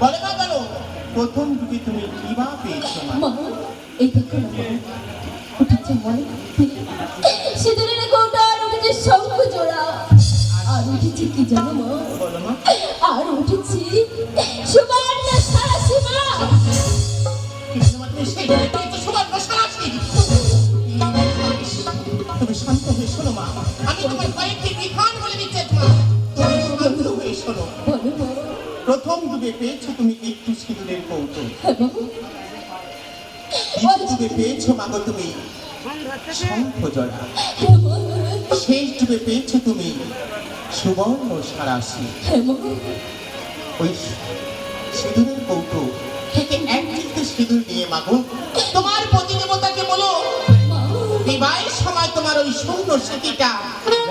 বলে না কেন প্রথম যুগে তুমি কিবা পেয়েছো মা এই দেখো না মা উঠেছে মনে সিঁদুরের কৌটা আর উঠেছে শঙ্খ জোড়া আর উঠেছে কি জানো মা বলো মা আর উঠেছি সুবর্ণ সারাশি মা তুমি শান্ত হয়ে শোনো মা আমি তোমার কয়েকটি বিধান বলে দিচ্ছি মা তুমি শান্ত হয়ে শোনো বলো মা প্রথম যুগে পেয়েছো তুমি একটু সিঁদুরের কৌটো হ্যাঁ মা দ্বিতীয় যুগে পেয়েছো মাগো তুমি শঙ্খ জড়া হ্যাঁ মা শেষ যুগে পেয়েছো তুমি সুবর্ণ সারাশি হ্যাঁ মা ওই সিঁদুরের কৌটো থেকে এক চিত্তে সিঁদুর নিয়ে মাগো তোমার পতি দেবতাকে বলো মা বিবাহের সময় তোমার ওই সুন্দর স্মৃতিটা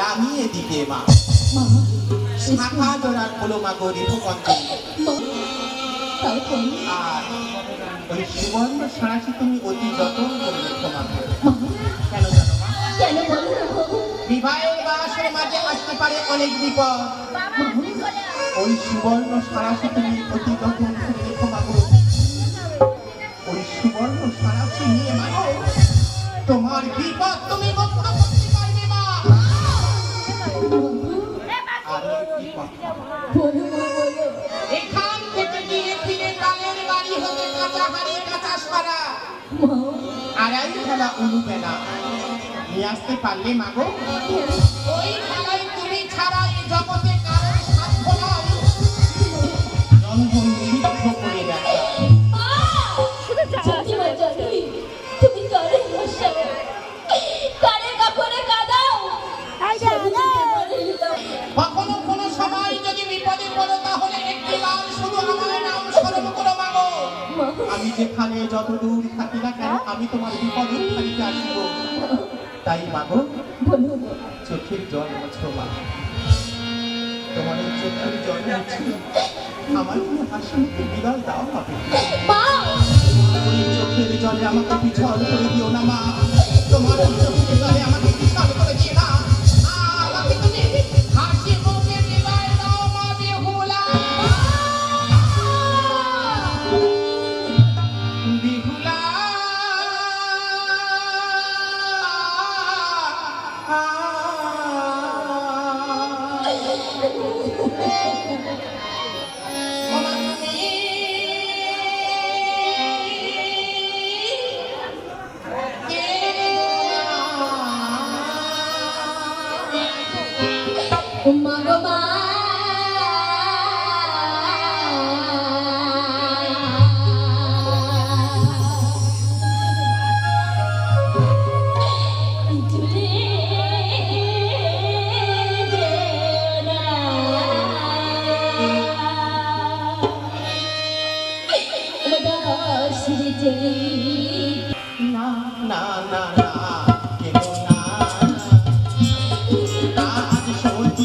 রাঙিয়ে দিতে মা মা শাখা জোড়ার বলো মাগো রেখকন্দে মা তারপর আর ওই সুবর্ণ সারাশি তুমি অতি যত্ন করে রেখো মাগো মা কেন জানো মা কেন বলো না মা বিবাহের বাসের মাঝে আসতে পারে অনেক বিপদ ওই সুবর্ণ সারাশি তুমি অতি যত্ন করে রেখো মাগো ওই সুবর্ণ সারাশি নিয়ে মাগো তোমার বিপদ তুমি মুক্ত করতে পারবে মা আর একটি কথা বলো মা বলো এখান থেকে গিয়ে ফিরে কালের বাড়ি হতে কাঁচা হাড়ি কাঁচা সারা মা আড়াই খেলা অনুপেনা নিয়ে আসতে পারলে মাগো ওই খেলায় তুমি ছাড়া এই জগতে কারোর সাধ্য নাই রন্ধন সিদ্ধ করে দেখা জানি মা জানি তুমি কারে হাসাও কারে কাপড়ে কাদাও কখনো কোনো সময় যদি বিপদে পড়ো তাহলে একটি বার শুধু আমার নাম স্মরণ করো মাগো আমি যেখানে যত দূর থাকি না কেন আমি তোমার বিপদ উদ্ধারিতে আসব তাই মাগো বলো মা চোখের জল মোছো মা তোমার এই চোখের জল মুছে আমার কোনো হাসি মুখে বিদায় দাও হবে মা ওই চোখের জলে আমাকে পিছল করে দিও না মা তোমার ওই চোখের জলে আমাকে পিছল করে দিও না আমাকে তুমি হাসি মুখে বিদায় দাও মা বেহুলা বেহুলা মা গো মা তুলে দেনা উদাস যে না না না না কেন না আজ সত্যি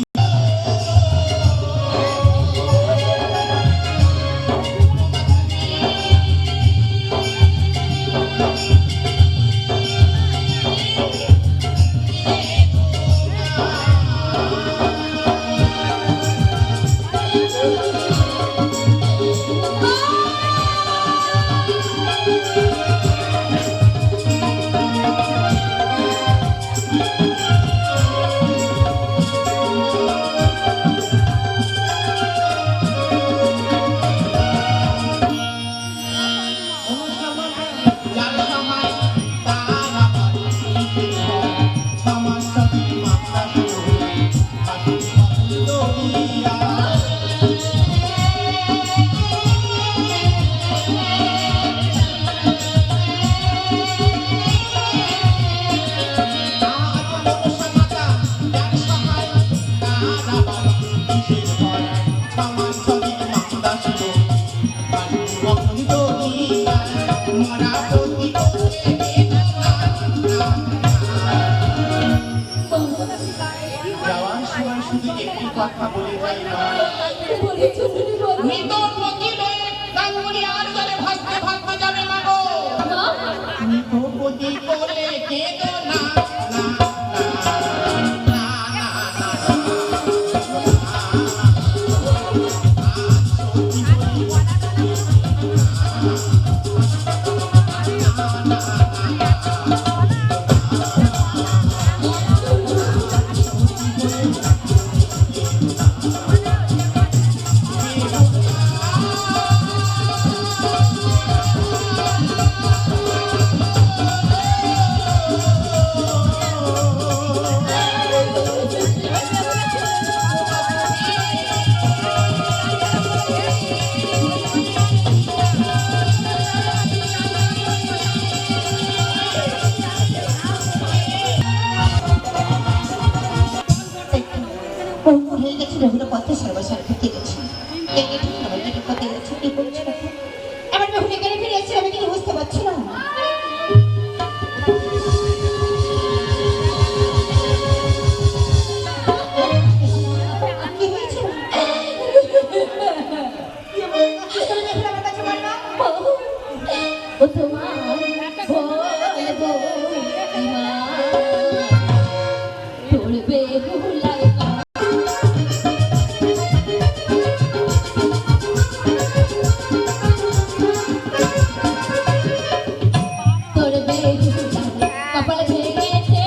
যাওয়ার সময় শুধু একটি কথা বলে যাই মা বলে চলে বলো মৃতর মতি লয়ে গাঙ্গুলি আর জলে ভাসতে ভাসতে যাবে মাগো মা মৃত পতি করে কেঁদো না না না আমার দিকে কত ছুটি পড়ছে না আমার বহু এখানে ফিরে এসেছে আমি কিছু বুঝতে পারছি না কি হয়েছে ও তোমার বলবো ইমা তোর বেহুলায় তোর বেহুলায় কপাল ভেঙেছে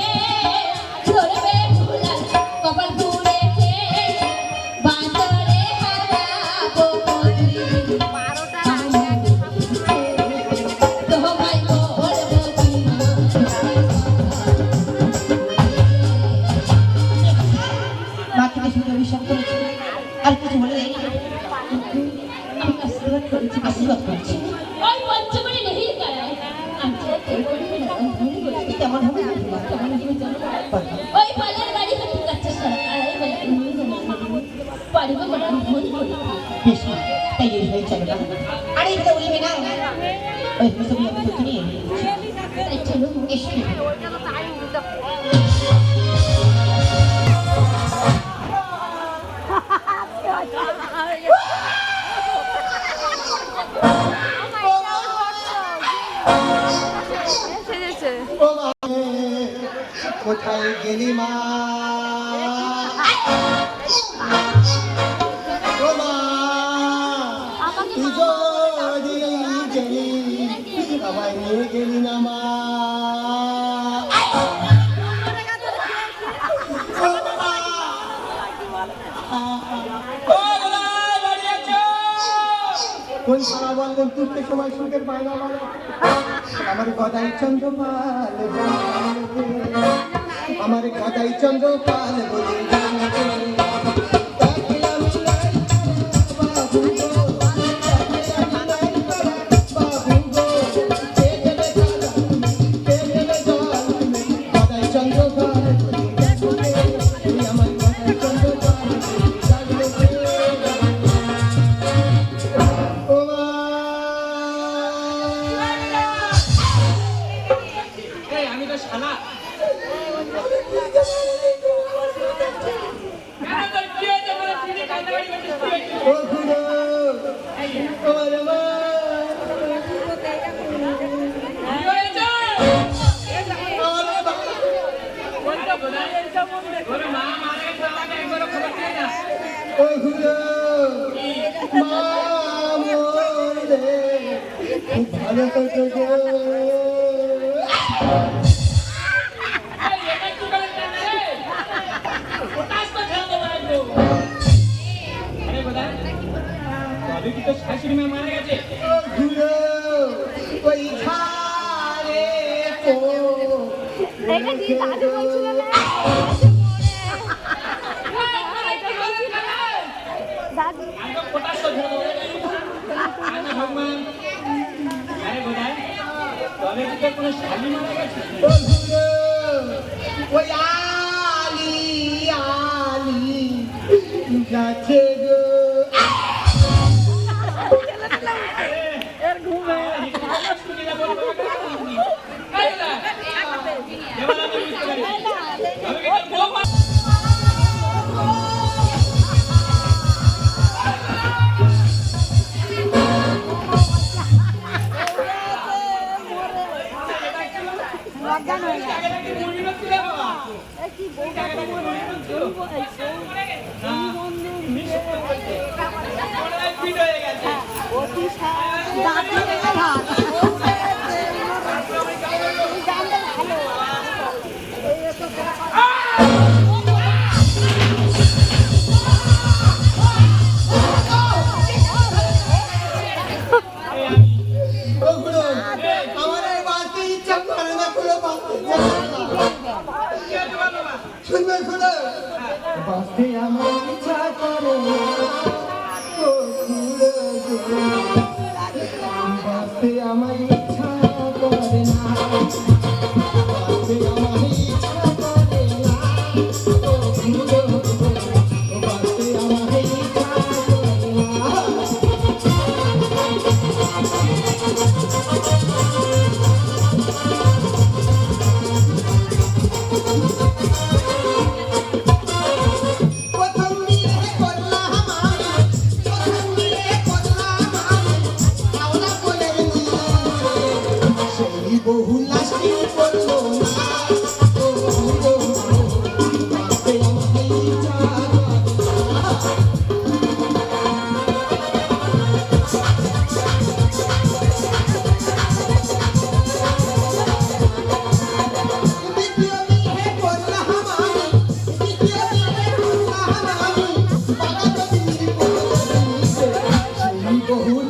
তোর বেহুলায় কপাল পুড়েছে বাঁদরে হারাবো তোমায় বলবো মাকে শুনে বিশ্বাস করেছি আর কিছু বলে আমি আশীর্বাদ করেছি আশীর্বাদ করছি ওই পঞ্চমণি নেই গায় আমি কেমন হবে কেমন হবে জানো ওই পালার গাড়ি ঠিক আছে সরকার পারিব বড় ভুল করি বেশ তাই এই হয়ে চলে না আরে এটা উড়বে না ওই তুমি আমি তো নিয়ে তাই চলো এসো কোথায় গেলি মা ও মা তুই যদি গেলি আমায় নিয়ে গেলি না মা কোন সারা বললেন তুলতে সময় সুখের পায়না আমার গদাই চন্দ্রপাল আমার গদাই চন্দ্রপাল বলে ভালো করতে শাশুড়ি মা মারা গেছে ওই ধারে এটা কি দাদু বলছিল না দাদু আমাকে পটাশ তো ধরো আরে ভগবান আরে বোধাই তবে কি তোর কোনো শালি মারা গেছে ওই আলি আলি যাচ্ছে গো এর ঘুমে শুনে না বলবো এই না এবার আমি বুঝতে পারি আমি কি তোর বউ বাসে আমার ইচ্ছা করে বাসে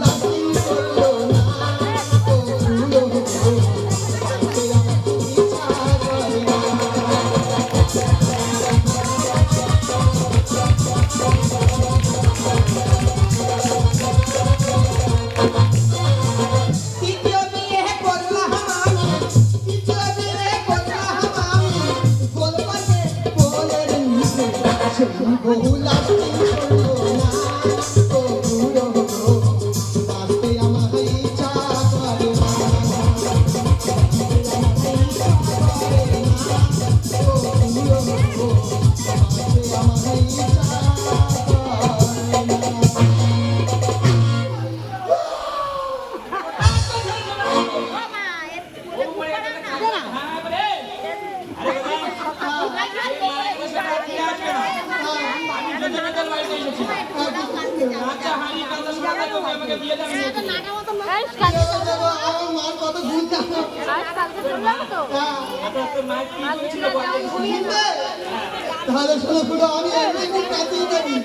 লাস্টিং করলো না ও ফুলো বাঁচতে আমার ইচ্ছা করে না। তৃতীয় বিয়ে করলাম আমি, তৃতীয় বিয়ে করলাম আমি, গোলপাতে পোলের নিচে, সেই বহু লাস্টিং করলো না ও বুড়ো গো, বাঁচতে আমার ইচ্ছা করে না। ও বুড়ো গো, বাঁচতে আমার ইচ্ছা করে না। আমার মার কত ভুল জানো? তাহলে শোনো খুড়ো, আমি এমনি কাটিয়ে দেবি।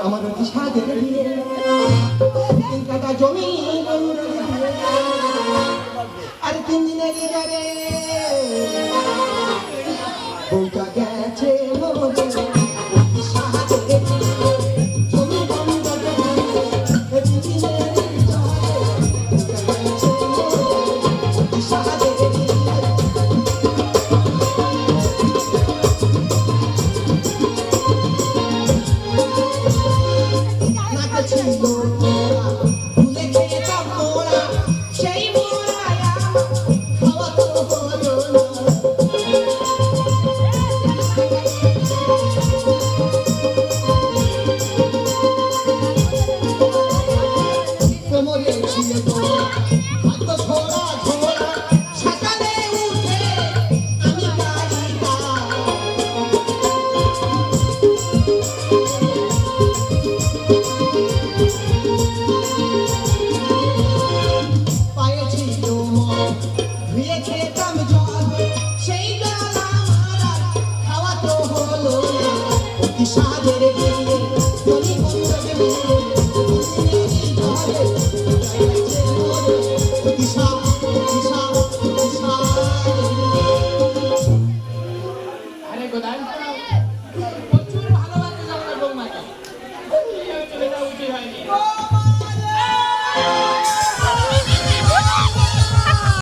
আমাদের কি সাজে দিয়ে 3 কাঠা জমি বন্ধ দিয়ে, আর 3 দিনের রে বউটা গেছে নদী, সাজে দিয়ে জমি বন্ধ দিয়ে 3 দিনের সাজে দিয়ে নাকে ছিল মোরা, ভুলে খেতাম মোরা, সেই মোরা খাওয়া তো হলো না। কোমরে ছিল মোরা, হাত ঝোড়া ঝোড়া, সকালে উঠে আমি গাইতাম। পায়ে ছিল মদ, ধুয়ে খেতাম জল, সেই জল আমার আর খাওয়া তো হলো না। অতি সাজের বিয়ে